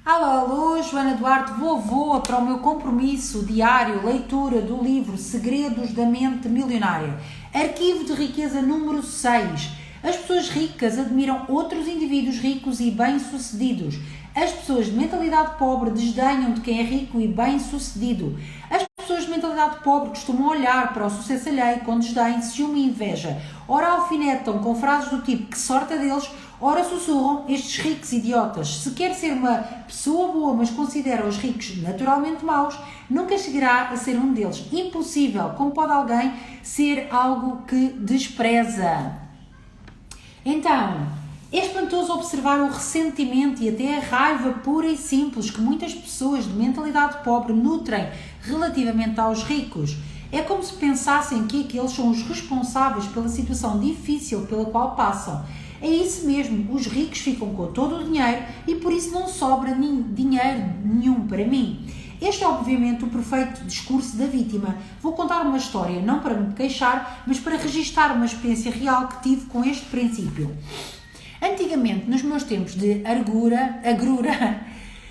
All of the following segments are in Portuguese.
Alô, alô, Joana Duarte, vou para o meu compromisso diário, leitura do livro Segredos da Mente Milionária. Arquivo de riqueza número 6. As pessoas ricas admiram outros indivíduos ricos e bem-sucedidos. As pessoas de mentalidade pobre desdenham de quem é rico e bem-sucedido. As pessoas de mentalidade pobre costumam olhar para o sucesso alheio com desdém, ciúme e inveja. Ora alfinetam com frases do tipo que sorte a deles, ora sussurram estes ricos idiotas. Se quer ser uma pessoa boa, mas considera os ricos naturalmente maus, nunca chegará a ser um deles. Impossível. Como pode alguém ser algo que despreza? Então, é espantoso observar o ressentimento e até a raiva pura e simples que muitas pessoas de mentalidade pobre nutrem relativamente aos ricos. É como se pensassem que aqueles são os responsáveis pela situação difícil pela qual passam. É isso mesmo, os ricos ficam com todo o dinheiro e por isso não sobra dinheiro nenhum para mim. Este é obviamente o perfeito discurso da vítima. Vou contar uma história, não para me queixar, mas para registar uma experiência real que tive com este princípio. Antigamente, nos meus tempos de agrura,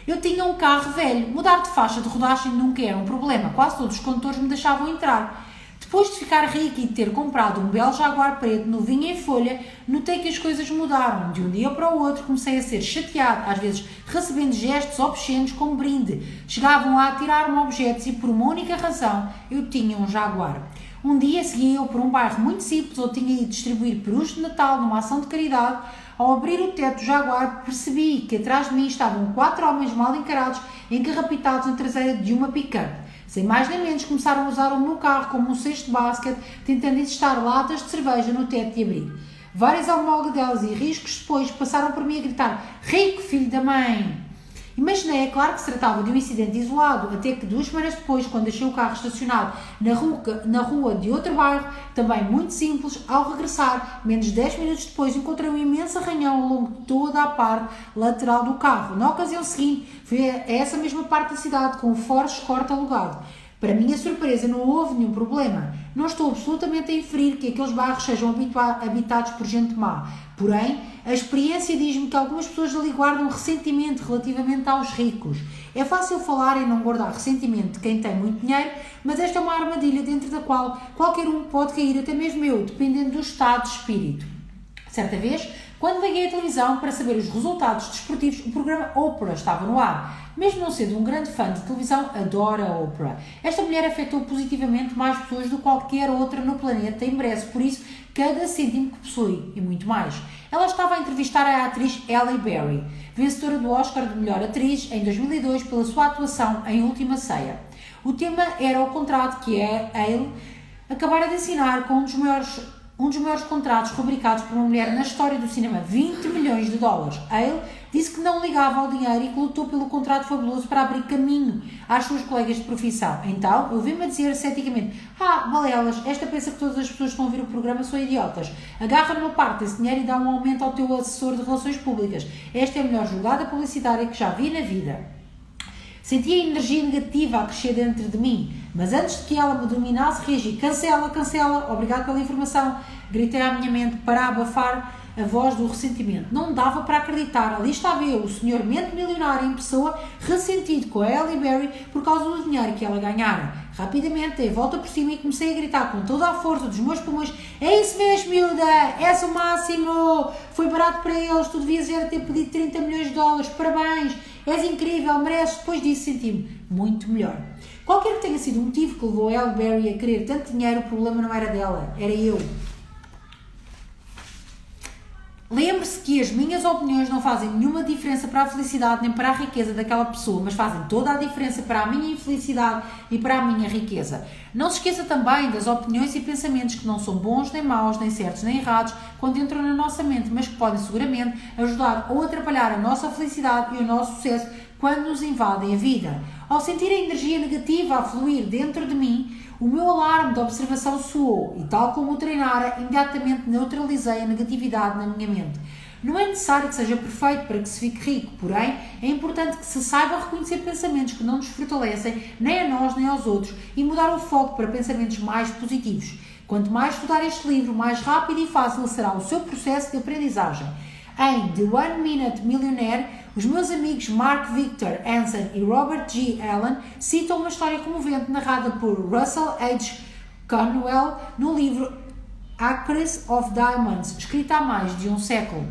eu tinha um carro velho. Mudar de faixa de rodagem nunca era um problema. Quase todos os condutores me deixavam entrar. Depois de ficar rico e de ter comprado um belo Jaguar preto novinho em folha, notei que as coisas mudaram. De um dia para o outro comecei a ser chateado, às vezes recebendo gestos obscenos como brinde. Chegavam a atirar-me objetos e por uma única razão, eu tinha um Jaguar. Um dia seguia eu por um bairro muito simples, onde tinha ido distribuir perus de Natal numa ação de caridade. Ao abrir o teto do Jaguar, percebi que atrás de mim estavam 4 homens mal encarados, encarrapitados na traseira de uma pick-up. Sem mais nem menos, começaram a usar o meu carro como um cesto de basquete, tentando encestar latas de cerveja no teto de abrigo. Várias almogadelas e riscos depois passaram por mim a gritar: "Rico, filho da mãe!" Imaginei, é claro, que se tratava de um incidente isolado, até que 2 semanas depois, quando deixei o carro estacionado na rua de outro bairro, também muito simples, ao regressar, menos de 10 minutos depois, encontrei um imenso arranhão ao longo de toda a parte lateral do carro. Na ocasião seguinte, fui a essa mesma parte da cidade, com o Ford Escort alugado. Para minha surpresa, não houve nenhum problema. Não estou absolutamente a inferir que aqueles bairros sejam habitados por gente má. Porém, a experiência diz-me que algumas pessoas ali guardam ressentimento relativamente aos ricos. É fácil falar e não guardar ressentimento de quem tem muito dinheiro, mas esta é uma armadilha dentro da qual qualquer um pode cair, até mesmo eu, dependendo do estado de espírito. Certa vez, quando liguei a televisão para saber os resultados desportivos, o programa Oprah estava no ar. Mesmo não sendo um grande fã de televisão, adoro a Oprah. Esta mulher afetou positivamente mais pessoas do que qualquer outra no planeta em breve, por isso, cada cêntimo que possui, e muito mais. Ela estava a entrevistar a atriz Halle Berry, vencedora do Oscar de melhor atriz em 2002 pela sua atuação em Última Ceia. O tema era o contrato que a Halle acabara de assinar com um dos maiores contratos rubricados por uma mulher na história do cinema, 20 milhões de dólares. Hale disse que não ligava ao dinheiro e que lutou pelo contrato fabuloso para abrir caminho às suas colegas de profissão. Então, ouvi-me a dizer ceticamente: balelas, esta pensa que todas as pessoas que estão a ouvir o programa são idiotas. Agarra numa parte desse dinheiro e dá um aumento ao teu assessor de relações públicas. Esta é a melhor jogada publicitária que já vi na vida. Sentia a energia negativa a crescer dentro de mim, mas antes de que ela me dominasse, reagi: cancela, obrigado pela informação. Gritei à minha mente para abafar a voz do ressentimento. Não dava para acreditar, ali estava eu, o senhor mente milionário em pessoa, ressentido com a Halle Berry por causa do dinheiro que ela ganhara. Rapidamente dei a volta por cima e comecei a gritar com toda a força dos meus pulmões: é isso mesmo, miúda, és o máximo, foi barato para eles, tu devias ter pedido 30 milhões de dólares, parabéns, és incrível, mereces. Depois disso senti-me muito melhor. Qualquer que tenha sido o motivo que levou a Halle Berry a querer tanto dinheiro, o problema não era dela, era eu. Lembre-se que as minhas opiniões não fazem nenhuma diferença para a felicidade nem para a riqueza daquela pessoa, mas fazem toda a diferença para a minha infelicidade e para a minha riqueza. Não se esqueça também das opiniões e pensamentos que não são bons nem maus, nem certos nem errados, quando entram na nossa mente, mas que podem seguramente ajudar ou atrapalhar a nossa felicidade e o nosso sucesso quando nos invadem a vida. Ao sentir a energia negativa a fluir dentro de mim, o meu alarme de observação soou e, tal como o treinara, imediatamente neutralizei a negatividade na minha mente. Não é necessário que seja perfeito para que se fique rico, porém, é importante que se saiba reconhecer pensamentos que não nos fortalecem, nem a nós nem aos outros, e mudar o foco para pensamentos mais positivos. Quanto mais estudar este livro, mais rápido e fácil será o seu processo de aprendizagem. Em The One Minute Millionaire, os meus amigos Mark Victor Hansen e Robert G. Allen citam uma história comovente narrada por Russell H. Conwell no livro Acres of Diamonds, escrita há mais de um século.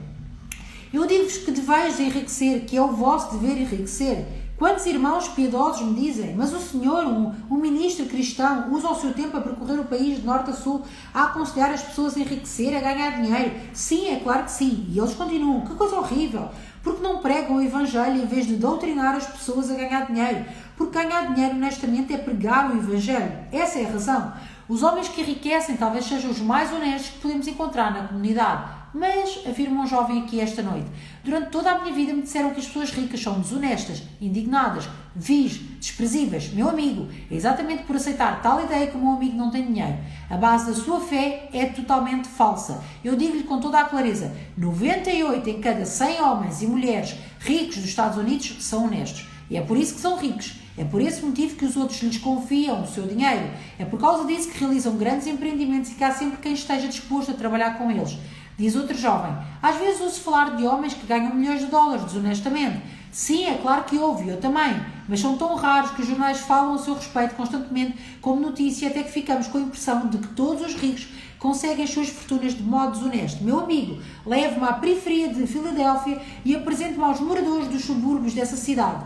Eu digo-vos que deveis de enriquecer, que é o vosso dever enriquecer. Quantos irmãos piedosos me dizem, mas o senhor, um ministro cristão, usa o seu tempo a percorrer o país de norte a sul, a aconselhar as pessoas a enriquecer, a ganhar dinheiro? Sim, é claro que sim. E eles continuam. Que coisa horrível! Porque não pregam o Evangelho em vez de doutrinar as pessoas a ganhar dinheiro? Porque ganhar dinheiro, honestamente, é pregar o Evangelho. Essa é a razão. Os homens que enriquecem talvez sejam os mais honestos que podemos encontrar na comunidade. Mas, afirma um jovem aqui esta noite, durante toda a minha vida me disseram que as pessoas ricas são desonestas, indignadas, vis, desprezíveis. Meu amigo, é exatamente por aceitar tal ideia que o meu amigo não tem dinheiro. A base da sua fé é totalmente falsa. Eu digo-lhe com toda a clareza, 98 em cada 100 homens e mulheres ricos dos Estados Unidos são honestos. E é por isso que são ricos. É por esse motivo que os outros lhes confiam o seu dinheiro. É por causa disso que realizam grandes empreendimentos e que há sempre quem esteja disposto a trabalhar com eles. Diz outro jovem, às vezes ouço falar de homens que ganham milhões de dólares desonestamente. Sim, é claro que houve, eu também, mas são tão raros que os jornais falam a seu respeito constantemente como notícia até que ficamos com a impressão de que todos os ricos conseguem as suas fortunas de modo desonesto. Meu amigo, leve-me à periferia de Filadélfia e apresente-me aos moradores dos subúrbios dessa cidade.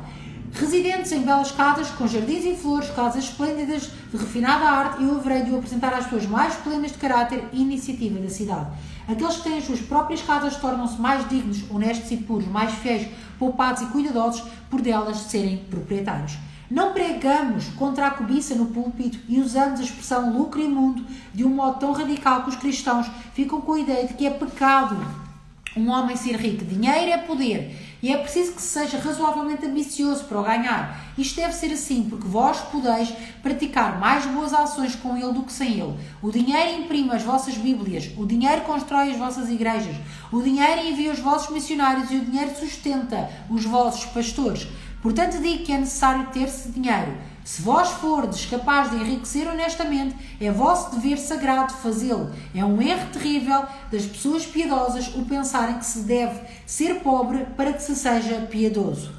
Residentes em belas casas, com jardins e flores, casas esplêndidas de refinada arte, e eu haverei de o apresentar às pessoas mais plenas de caráter e iniciativa da cidade. Aqueles que têm as suas próprias casas tornam-se mais dignos, honestos e puros, mais fiéis, poupados e cuidadosos por delas serem proprietários. Não pregamos contra a cobiça no púlpito e usamos a expressão lucro imundo de um modo tão radical que os cristãos ficam com a ideia de que é pecado um homem ser rico. Dinheiro é poder e é preciso que se seja razoavelmente ambicioso para o ganhar. Isto deve ser assim porque vós podeis praticar mais boas ações com ele do que sem ele. O dinheiro imprime as vossas bíblias, o dinheiro constrói as vossas igrejas, o dinheiro envia os vossos missionários e o dinheiro sustenta os vossos pastores. Portanto, digo que é necessário ter-se dinheiro. Se vós fordes capaz de enriquecer honestamente, é vosso dever sagrado fazê-lo. É um erro terrível das pessoas piedosas o pensarem que se deve ser pobre para que se seja piedoso.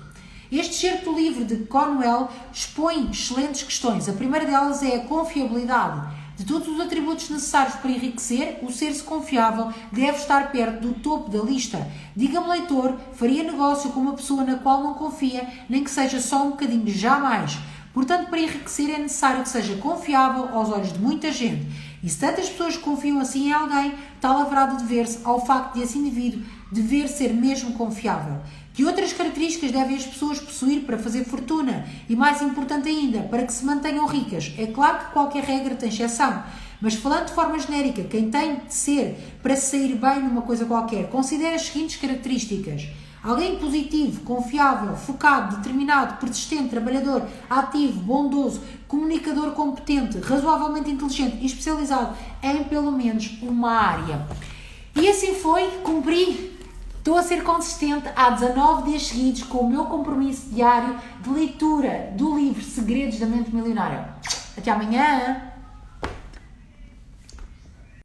Este certo do livro de Conwell expõe excelentes questões. A primeira delas é a confiabilidade. De todos os atributos necessários para enriquecer, o ser-se confiável deve estar perto do topo da lista. Diga-me, leitor, faria negócio com uma pessoa na qual não confia, nem que seja só um bocadinho, jamais. Portanto, para enriquecer é necessário que seja confiável aos olhos de muita gente. E se tantas pessoas confiam assim em alguém, tal haverá de dever-se ao facto de esse indivíduo dever ser mesmo confiável. Que outras características devem as pessoas possuir para fazer fortuna? E mais importante ainda, para que se mantenham ricas? É claro que qualquer regra tem exceção, mas falando de forma genérica, quem tem de ser para sair bem numa coisa qualquer, considere as seguintes características. Alguém positivo, confiável, focado, determinado, persistente, trabalhador, ativo, bondoso, comunicador competente, razoavelmente inteligente e especializado em pelo menos uma área. E assim foi, cumpri. Estou a ser consistente há 19 dias seguidos com o meu compromisso diário de leitura do livro Segredos da Mente Milionária. Até amanhã!